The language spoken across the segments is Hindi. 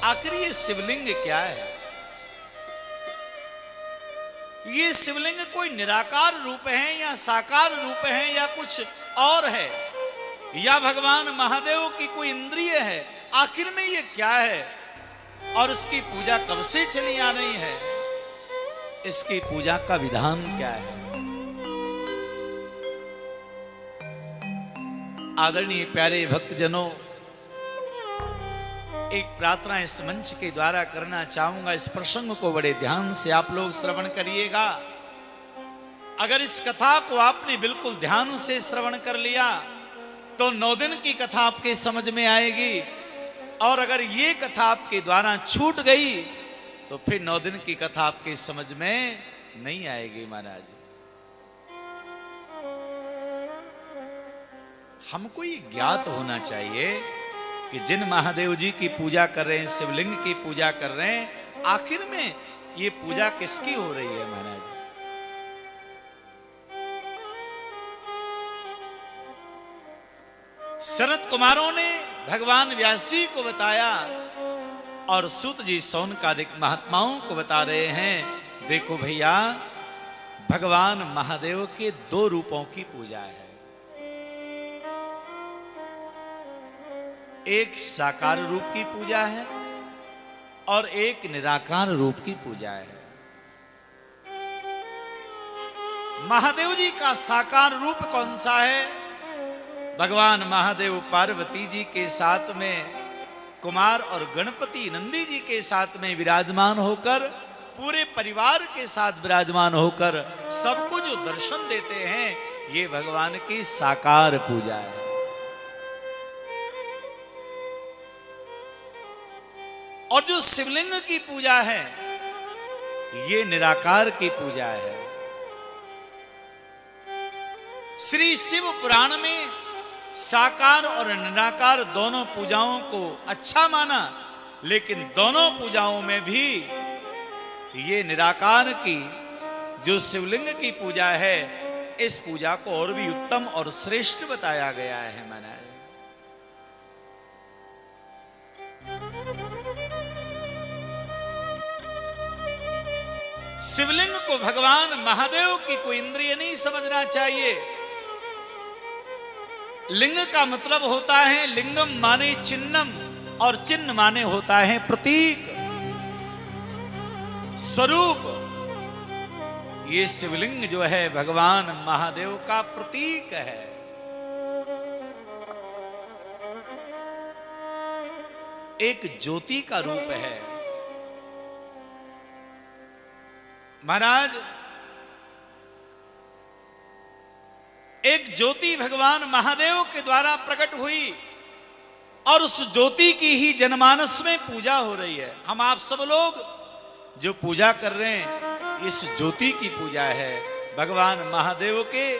आखिर ये शिवलिंग क्या है? ये शिवलिंग कोई निराकार रूप है या साकार रूप है या कुछ और है, या भगवान महादेव की कोई इंद्रिय है? आखिर में ये क्या है और इसकी पूजा कब से चली आ रही है? इसकी पूजा का विधान क्या है? आदरणीय प्यारे भक्तजनों, एक प्रार्थना इस मंच के द्वारा करना चाहूंगा। इस प्रसंग को बड़े ध्यान से आप लोग श्रवण करिएगा। अगर इस कथा को आपने बिल्कुल ध्यान से श्रवण कर लिया तो 9 दिन की कथा आपके समझ में आएगी, और अगर ये कथा आपके द्वारा छूट गई तो फिर 9 दिन की कथा आपके समझ में नहीं आएगी। महाराज, हमको ये ज्ञात होना चाहिए कि जिन महादेव जी की पूजा कर रहे हैं, शिवलिंग की पूजा कर रहे हैं, आखिर में ये पूजा किसकी हो रही है? महाराज, सनत कुमारों ने भगवान व्यास जी को बताया और सूत जी सौनकादिक महात्माओं को बता रहे हैं, देखो भैया, भगवान महादेव के 2 रूपों की पूजा है। एक साकार रूप की पूजा है और एक निराकार रूप की पूजा है। महादेव जी का साकार रूप कौन सा है? भगवान महादेव पार्वती जी के साथ में, कुमार और गणपति नंदी जी के साथ में विराजमान होकर, पूरे परिवार के साथ विराजमान होकर सबको जो दर्शन देते हैं, ये भगवान की साकार पूजा है। और जो शिवलिंग की पूजा है, ये निराकार की पूजा है। श्री शिव पुराण में साकार और निराकार दोनों पूजाओं को अच्छा माना, लेकिन दोनों पूजाओं में भी ये निराकार की जो शिवलिंग की पूजा है, इस पूजा को और भी उत्तम और श्रेष्ठ बताया गया है। महाराज, शिवलिंग को भगवान महादेव की कोई इंद्रिय नहीं समझना चाहिए। लिंग का मतलब होता है, लिंगम माने चिन्हम, और चिन्ह माने होता है प्रतीक, स्वरूप। ये शिवलिंग जो है भगवान महादेव का प्रतीक है। एक ज्योति का रूप है। महाराज, एक ज्योति भगवान महादेव के द्वारा प्रकट हुई और उस ज्योति की ही जनमानस में पूजा हो रही है। हम आप सब लोग जो पूजा कर रहे हैं, इस ज्योति की पूजा है, भगवान महादेव के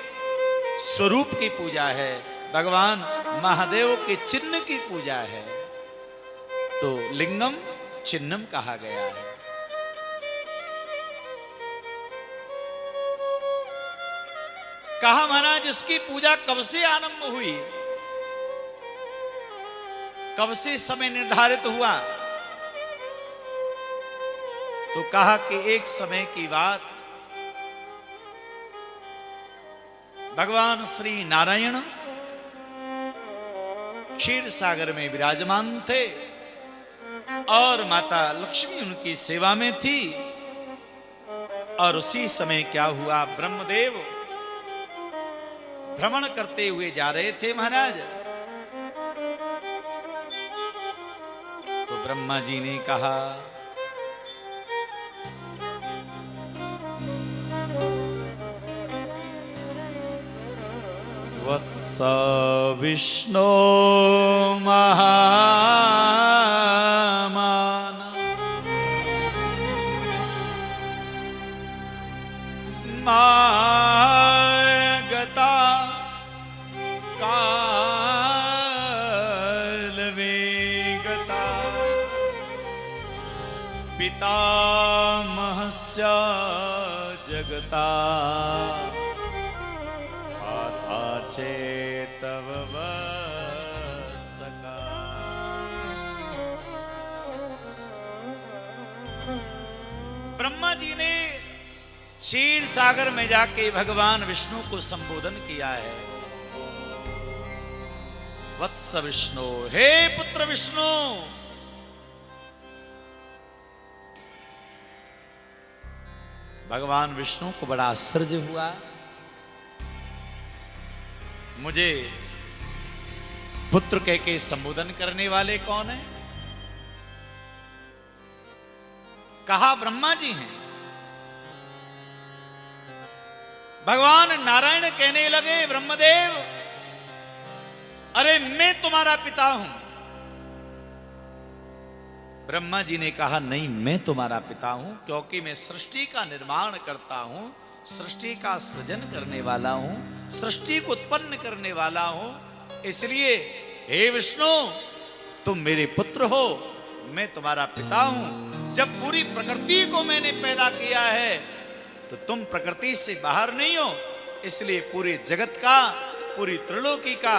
स्वरूप की पूजा है, भगवान महादेव के चिन्ह की पूजा है। तो लिंगम चिन्हम कहा गया है। कहा महाराज, इसकी पूजा कब से आरंभ हुई, कब से समय निर्धारित हुआ? तो कहा कि एक समय की बात, भगवान श्री नारायण क्षीर सागर में विराजमान थे और माता लक्ष्मी उनकी सेवा में थी। और उसी समय क्या हुआ, ब्रह्मदेव भ्रमण करते हुए जा रहे थे महाराज। तो ब्रह्मा जी ने कहा, वत्स विष्णु महामान पितामहस्य जगता आता चेतव वत्सका। क्षीर सागर में जाके भगवान विष्णु को संबोधन किया है। वत्स विष्णु, हे पुत्र विष्णु, भगवान विष्णु को बड़ा आश्चर्य हुआ, मुझे पुत्र कह के संबोधन करने वाले कौन है? कहा ब्रह्मा जी हैं। भगवान नारायण कहने लगे, ब्रह्मदेव, अरे मैं तुम्हारा पिता हूं। ब्रह्मा जी ने कहा, नहीं, मैं तुम्हारा पिता हूं, क्योंकि मैं सृष्टि का निर्माण करता हूं, सृष्टि का सृजन करने वाला हूं, सृष्टि को उत्पन्न करने वाला हूं। इसलिए हे विष्णु, तुम मेरे पुत्र हो, मैं तुम्हारा पिता हूं। जब पूरी प्रकृति को मैंने पैदा किया है तो तुम प्रकृति से बाहर नहीं हो, इसलिए पूरे जगत का, पूरी त्रिलोकी का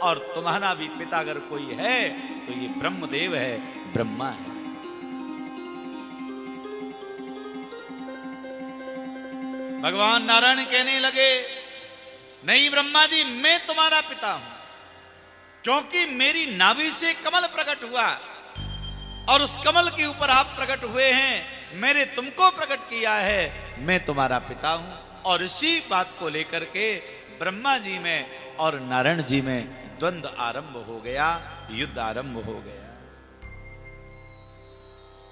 और तुम्हारा भी पिता अगर कोई है तो ये ब्रह्मदेव है, ब्रह्मा है। भगवान नारायण कहने लगे, नहीं ब्रह्मा जी, मैं तुम्हारा पिता हूं, क्योंकि मेरी नाभि से कमल प्रकट हुआ और उस कमल के ऊपर आप प्रकट हुए हैं, मैंने तुमको प्रकट किया है, मैं तुम्हारा पिता हूं। और इसी बात को लेकर के ब्रह्मा जी में और नारायण जी में द्वंद्व आरंभ हो गया, युद्ध आरंभ हो गया।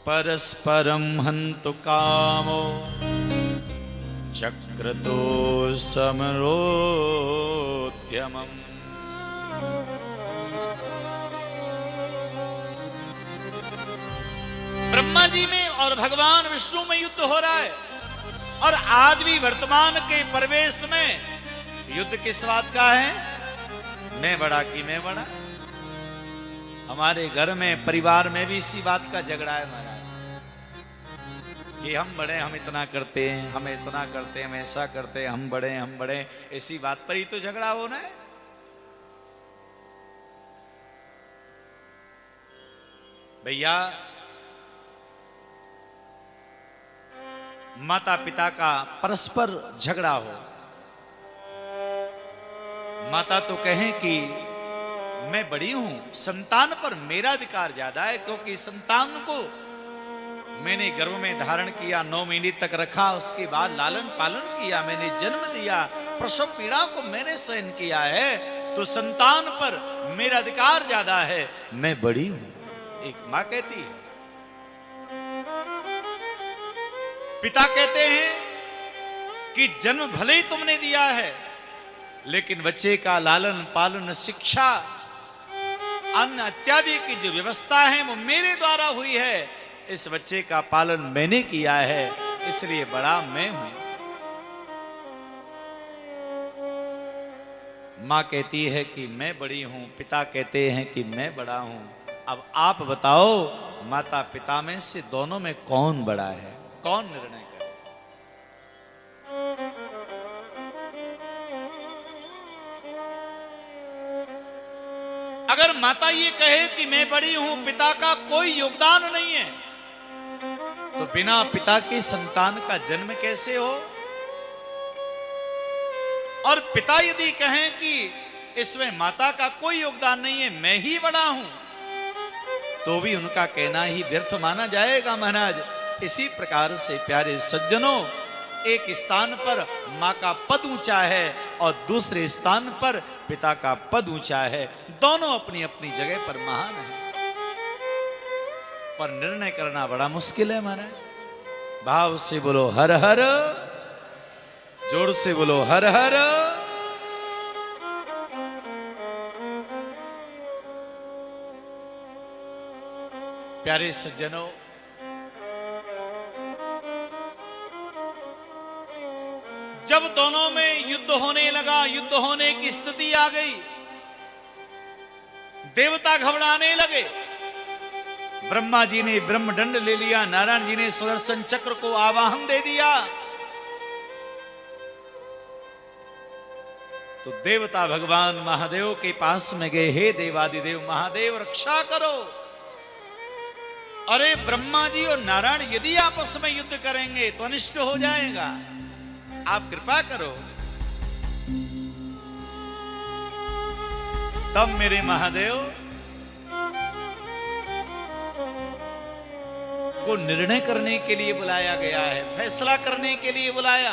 परस्परम हन्तु कामो चक्रतो समरोद्यमम्। ब्रह्मा जी में और भगवान विष्णु में युद्ध हो रहा है, और आज भी वर्तमान के परिवेश में युद्ध किस बात का है? मैं बड़ा कि मैं बड़ा। हमारे घर में, परिवार में भी इसी बात का झगड़ा है महाराज, कि हम बड़े, हम इतना करते हैं, हम इतना करते हैं, हम ऐसा करते हैं, हम बड़े, इसी बात पर ही तो झगड़ा होना है। भैया, माता पिता का परस्पर झगड़ा हो, माता तो कहें कि मैं बड़ी हूं, संतान पर मेरा अधिकार ज्यादा है, क्योंकि संतान को मैंने गर्भ में धारण किया, 9 महीने तक रखा, उसके बाद लालन पालन किया, मैंने जन्म दिया, प्रसव पीड़ा को मैंने सहन किया है, तो संतान पर मेरा अधिकार ज्यादा है, मैं बड़ी हूं। एक मां कहती है। पिता कहते हैं कि जन्म भले ही तुमने दिया है, लेकिन बच्चे का लालन पालन, शिक्षा, अन्न इत्यादि की जो व्यवस्था है वो मेरे द्वारा हुई है, इस बच्चे का पालन मैंने किया है, इसलिए बड़ा मैं हूं। मां कहती है कि मैं बड़ी हूं, पिता कहते हैं कि मैं बड़ा हूं। अब आप बताओ, माता पिता में से दोनों में कौन बड़ा है? कौन निर्णय करे? अगर माता ये कहे कि मैं बड़ी हूं, पिता का कोई योगदान नहीं है, तो बिना पिता के संतान का जन्म कैसे हो? और पिता यदि कहें कि इसमें माता का कोई योगदान नहीं है, मैं ही बड़ा हूं, तो भी उनका कहना ही व्यर्थ माना जाएगा महाराज। इसी प्रकार से प्यारे सज्जनों, एक स्थान पर मां का पद ऊंचा है और दूसरे स्थान पर पिता का पद ऊंचा है, दोनों अपनी अपनी जगह पर महान है, पर निर्णय करना बड़ा मुश्किल है महाराज। भाव से बोलो हर हर, जोर से बोलो हर हर। प्यारे सज्जनों, जब दोनों में युद्ध होने लगा, युद्ध होने की स्थिति आ गई, देवता घबराने लगे। ब्रह्मा जी ने ब्रह्मदंड ले लिया, नारायण जी ने सुदर्शन चक्र को आवाहन दे दिया, तो देवता भगवान महादेव के पास में गए, हे देवादिदेव महादेव रक्षा करो। अरे ब्रह्मा जी और नारायण यदि आपस में युद्ध करेंगे तो अनिष्ट हो जाएगा, आप कृपा करो। तब मेरे महादेव को निर्णय करने के लिए बुलाया गया है, फैसला करने के लिए बुलाया।